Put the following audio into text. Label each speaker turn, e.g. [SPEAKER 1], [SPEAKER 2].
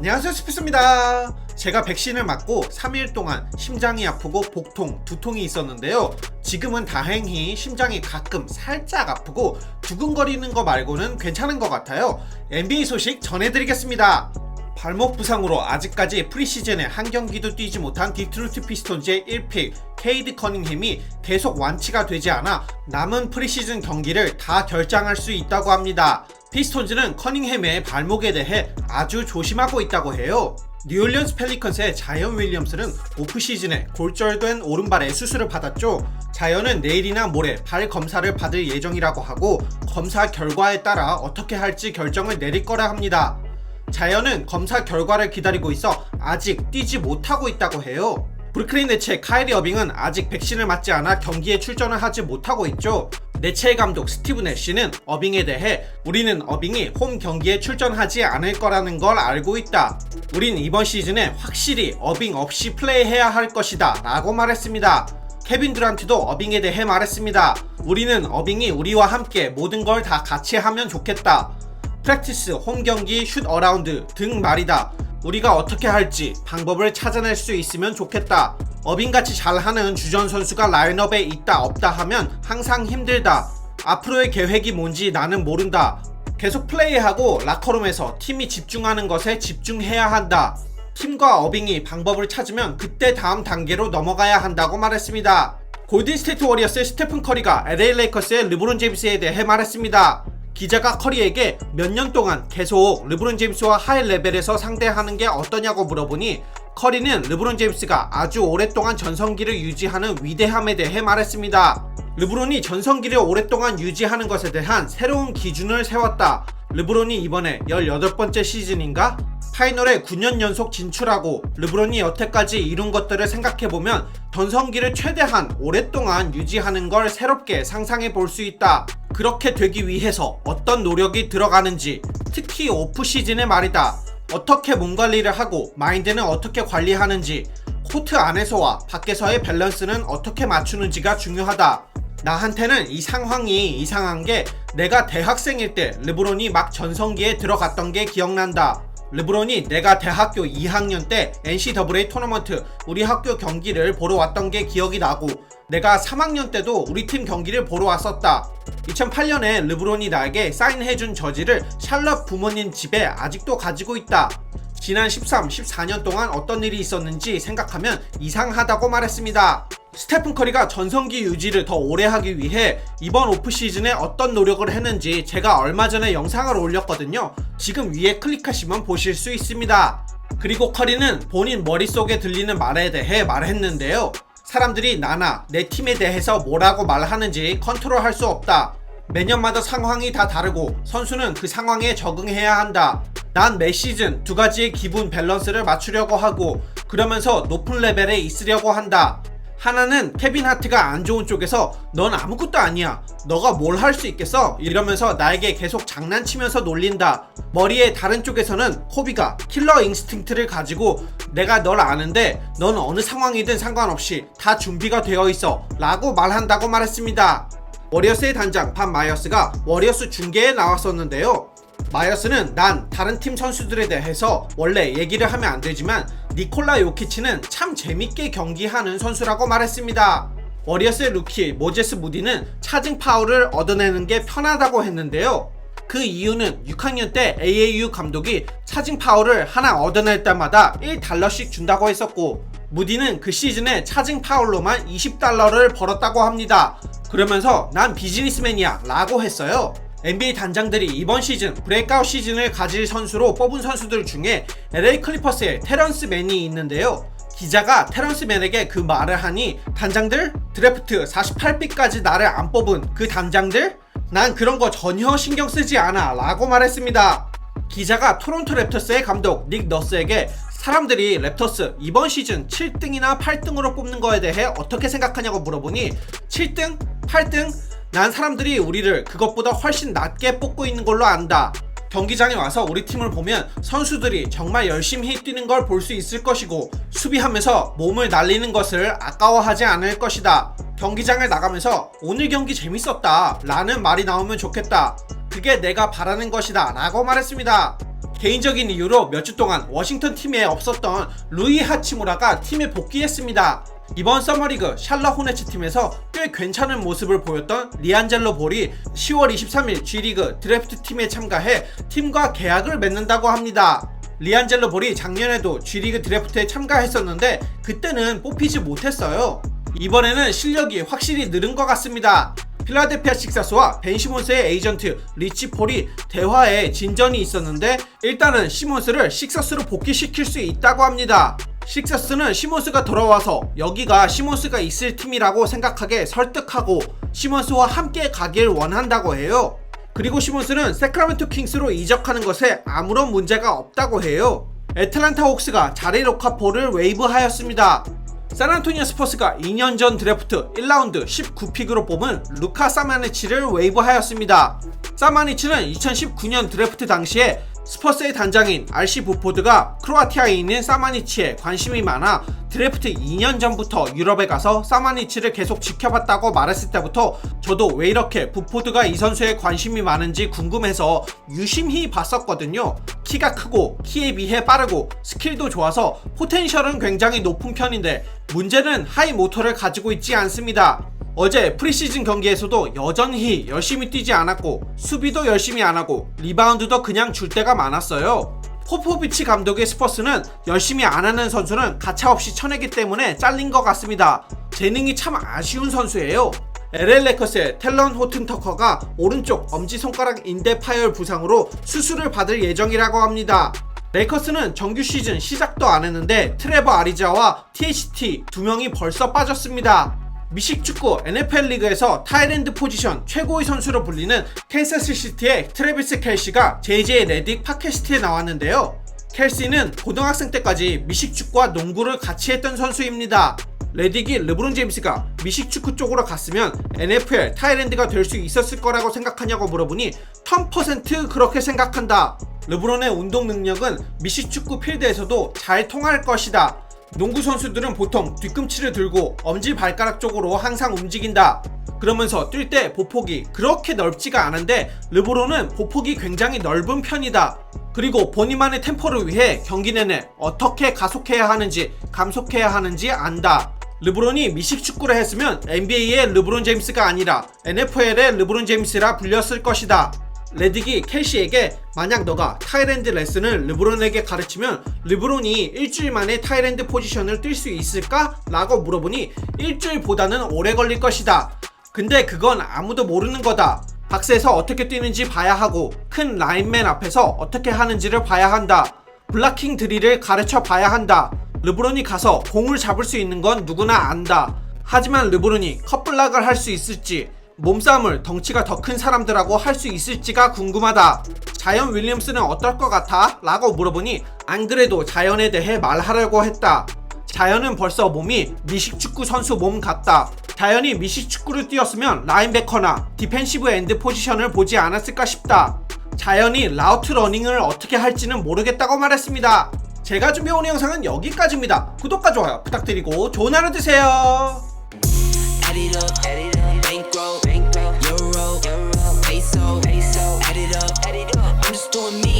[SPEAKER 1] 안녕하세요, 스피스입니다. 제가 백신을 맞고 3일 동안 심장이 아프고 복통, 두통이 있었는데요. 지금은 다행히 심장이 가끔 살짝 아프고 두근거리는 거 말고는 괜찮은 것 같아요. NBA 소식 전해드리겠습니다. 발목 부상으로 아직까지 프리시즌에 한 경기도 뛰지 못한 디트로이트 피스톤즈의 1픽 케이드 커닝햄이 계속 완치가 되지 않아 남은 프리시즌 경기를 다 결장할 수 있다고 합니다. 피스톤즈는 커닝햄의 발목에 대해 아주 조심하고 있다고 해요. 뉴올리언스 펠리컨스의 자이언 윌리엄스는 오프시즌에 골절된 오른발에 수술을 받았죠. 자이언은 내일이나 모레 발 검사를 받을 예정이라고 하고 검사 결과에 따라 어떻게 할지 결정을 내릴 거라 합니다. 자이언은 검사 결과를 기다리고 있어 아직 뛰지 못하고 있다고 해요. 브루클린 네츠의 카이리 어빙은 아직 백신을 맞지 않아 경기에 출전을 하지 못하고 있죠. 네츠의 감독 스티브 내쉬는 어빙에 대해 우리는 어빙이 홈 경기에 출전하지 않을 거라는 걸 알고 있다. 우린 이번 시즌에 확실히 어빙 없이 플레이해야 할 것이다 라고 말했습니다. 케빈 듀란트도 어빙에 대해 말했습니다. 우리는 어빙이 우리와 함께 모든 걸 다 같이 하면 좋겠다. 프랙티스, 홈경기, 슛 어라운드 등 말이다. 우리가 어떻게 할지 방법을 찾아낼 수 있으면 좋겠다. 어빙같이 잘하는 주전 선수가 라인업에 있다 없다 하면 항상 힘들다. 앞으로의 계획이 뭔지 나는 모른다. 계속 플레이하고 라커룸에서 팀이 집중하는 것에 집중해야 한다. 팀과 어빙이 방법을 찾으면 그때 다음 단계로 넘어가야 한다고 말했습니다. 골든스테이트 워리어스의 스테픈 커리가 LA 레이커스의 르브론 제임스에 대해 말했습니다. 기자가 커리에게 몇 년 동안 계속 르브론 제임스와 하이 레벨에서 상대하는 게 어떠냐고 물어보니 커리는 르브론 제임스가 아주 오랫동안 전성기를 유지하는 위대함에 대해 말했습니다. 르브론이 전성기를 오랫동안 유지하는 것에 대한 새로운 기준을 세웠다. 르브론이 이번에 18번째 시즌인가? 파이널에 9년 연속 진출하고 르브론이 여태까지 이룬 것들을 생각해보면 전성기를 최대한 오랫동안 유지하는 걸 새롭게 상상해 볼 수 있다. 그렇게 되기 위해서 어떤 노력이 들어가는지, 특히 오프시즌의 말이다. 어떻게 몸 관리를 하고 마인드는 어떻게 관리하는지, 코트 안에서와 밖에서의 밸런스는 어떻게 맞추는지가 중요하다. 나한테는 이 상황이 이상한 게 내가 대학생일 때 르브론이 막 전성기에 들어갔던 게 기억난다. 르브론이 내가 대학교 2학년 때 NCAA 토너먼트 우리 학교 경기를 보러 왔던 게 기억이 나고 내가 3학년 때도 우리 팀 경기를 보러 왔었다. 2008년에 르브론이 나에게 사인해준 저지를 샬럿 부모님 집에 아직도 가지고 있다. 지난 13, 14년 동안 어떤 일이 있었는지 생각하면 이상하다고 말했습니다. 스테픈 커리가 전성기 유지를 더 오래 하기 위해 이번 오프시즌에 어떤 노력을 했는지 제가 얼마 전에 영상을 올렸거든요. 지금 위에 클릭하시면 보실 수 있습니다. 그리고 커리는 본인 머릿속에 들리는 말에 대해 말했는데요. 사람들이 나나 내 팀에 대해서 뭐라고 말하는지 컨트롤할 수 없다. 매년마다 상황이 다 다르고 선수는 그 상황에 적응해야 한다. 난 매 시즌 두 가지의 기분 밸런스를 맞추려고 하고 그러면서 높은 레벨에 있으려고 한다. 하나는 케빈 하트가 안 좋은 쪽에서 넌 아무것도 아니야. 너가 뭘 할 수 있겠어? 이러면서 나에게 계속 장난치면서 놀린다. 머리의 다른 쪽에서는 코비가 킬러 인스팅트를 가지고 내가 널 아는데 넌 어느 상황이든 상관없이 다 준비가 되어 있어 라고 말한다고 말했습니다. 워리어스의 단장 밥 마이어스가 워리어스 중계에 나왔었는데요. 마이어스는 난 다른 팀 선수들에 대해서 원래 얘기를 하면 안 되지만 니콜라 요키치는 참 재밌게 경기하는 선수라고 말했습니다. 워리어스의 루키 모제스 무디는 차징 파울을 얻어내는 게 편하다고 했는데요. 그 이유는 6학년 때 AAU 감독이 차징 파울을 하나 얻어낼 때마다 $1씩 준다고 했었고 무디는 그 시즌에 차징 파울로만 $20를 벌었다고 합니다. 그러면서 난 비즈니스맨이야 라고 했어요. NBA 단장들이 이번 시즌 브레이크아웃 시즌을 가질 선수로 뽑은 선수들 중에 LA 클리퍼스의 테런스 맨이 있는데요. 기자가 테런스 맨에게 그 말을 하니 단장들? 드래프트 48픽까지 나를 안 뽑은 그 단장들? 난 그런 거 전혀 신경 쓰지 않아 라고 말했습니다. 기자가 토론토 랩터스의 감독 닉 너스에게 사람들이 랩터스 이번 시즌 7등이나 8등으로 뽑는 거에 대해 어떻게 생각하냐고 물어보니 7등? 8등? 난 사람들이 우리를 그것보다 훨씬 낮게 뽑고 있는 걸로 안다. 경기장에 와서 우리 팀을 보면 선수들이 정말 열심히 뛰는 걸 볼 수 있을 것이고 수비하면서 몸을 날리는 것을 아까워하지 않을 것이다. 경기장을 나가면서 오늘 경기 재밌었다 라는 말이 나오면 좋겠다. 그게 내가 바라는 것이다 라고 말했습니다. 개인적인 이유로 몇 주 동안 워싱턴 팀에 없었던 루이 하치무라가 팀에 복귀했습니다. 이번 서머리그 샬럿 호네츠 팀에서 꽤 괜찮은 모습을 보였던 리안젤로 볼이 10월 23일 G리그 드래프트 팀에 참가해 팀과 계약을 맺는다고 합니다. 리안젤로 볼이 작년에도 G리그 드래프트에 참가했었는데 그때는 뽑히지 못했어요. 이번에는 실력이 확실히 늘은 것 같습니다. 필라델피아 식사스와 벤 시몬스의 에이전트 리치 폴이 대화에 진전이 있었는데 일단은 시몬스를 식사스로 복귀시킬 수 있다고 합니다. 식사스는 시몬스가 돌아와서 여기가 시몬스가 있을 팀이라고 생각하게 설득하고 시몬스와 함께 가길 원한다고 해요. 그리고 시몬스는 세크라멘토 킹스로 이적하는 것에 아무런 문제가 없다고 해요. 애틀란타 호크스가 자리 로카포를 웨이브하였습니다. 샌안토니오 스퍼스가 2년 전 드래프트 1라운드 19픽으로 뽑은 루카 사마니치를 웨이브하였습니다. 사마니치는 2019년 드래프트 당시에 스퍼스의 단장인 RC 부포드가 크로아티아에 있는 사마니치에 관심이 많아 드래프트 2년 전부터 유럽에 가서 사마니치를 계속 지켜봤다고 말했을 때부터 저도 왜 이렇게 부포드가 이 선수에 관심이 많은지 궁금해서 유심히 봤었거든요. 키가 크고 키에 비해 빠르고 스킬도 좋아서 포텐셜은 굉장히 높은 편인데 문제는 하이 모터를 가지고 있지 않습니다. 어제 프리시즌 경기에서도 여전히 열심히 뛰지 않았고 수비도 열심히 안하고 리바운드도 그냥 줄 때가 많았어요. 포포비치 감독의 스퍼스는 열심히 안하는 선수는 가차없이 쳐내기 때문에 잘린 것 같습니다. 재능이 참 아쉬운 선수예요. LA 레이커스의 텔런 호튼 터커가 오른쪽 엄지손가락 인대 파열 부상으로 수술을 받을 예정이라고 합니다. 레이커스는 정규 시즌 시작도 안 했는데 트레버 아리자와 THT 두 명이 벌써 빠졌습니다. 미식축구 NFL 리그에서 타이랜드 포지션 최고의 선수로 불리는 캔사스시티의 트래비스 켈시가 JJ 레딕 팟캐스트에 나왔는데요. 켈시는 고등학생 때까지 미식축구와 농구를 같이 했던 선수입니다. 레딕이 르브론 제임스가 미식축구 쪽으로 갔으면 NFL 타이랜드가 될 수 있었을 거라고 생각하냐고 물어보니 1000% 그렇게 생각한다. 르브론의 운동 능력은 미식축구 필드에서도 잘 통할 것이다. 농구 선수들은 보통 뒤꿈치를 들고 엄지발가락 쪽으로 항상 움직인다. 그러면서 뛸 때 보폭이 그렇게 넓지가 않은데 르브론은 보폭이 굉장히 넓은 편이다. 그리고 본인만의 템포를 위해 경기 내내 어떻게 가속해야 하는지 감속해야 하는지 안다. 르브론이 미식축구를 했으면 NBA의 르브론 제임스가 아니라 NFL의 르브론 제임스라 불렸을 것이다. 레딕이 켈시에게 만약 너가 타이랜드 레슨을 르브론에게 가르치면 르브론이 일주일 만에 타이랜드 포지션을 뛸 수 있을까? 라고 물어보니 일주일보다는 오래 걸릴 것이다. 근데 그건 아무도 모르는 거다. 박스에서 어떻게 뛰는지 봐야 하고 큰 라인맨 앞에서 어떻게 하는지를 봐야 한다. 블락킹 드릴을 가르쳐 봐야 한다. 르브론이 가서 공을 잡을 수 있는 건 누구나 안다. 하지만 르브론이 컷블락을 할 수 있을지 몸싸움을 덩치가 더 큰 사람들하고 할 수 있을지가 궁금하다. 자이언 윌리엄스는 어떨 것 같아? 라고 물어보니 안 그래도 자이언에 대해 말하려고 했다. 자이언은 벌써 몸이 미식축구 선수 몸 같다. 자이언이 미식축구를 뛰었으면 라인베커나 디펜시브 엔드 포지션을 보지 않았을까 싶다. 자이언이 라우트 러닝을 어떻게 할지는 모르겠다고 말했습니다. 제가 준비해온 영상은 여기까지입니다. 구독과 좋아요 부탁드리고 좋은 하루 되세요.
[SPEAKER 2] Add it up, bankroll, euro, peso, add it up. I'm just doing me.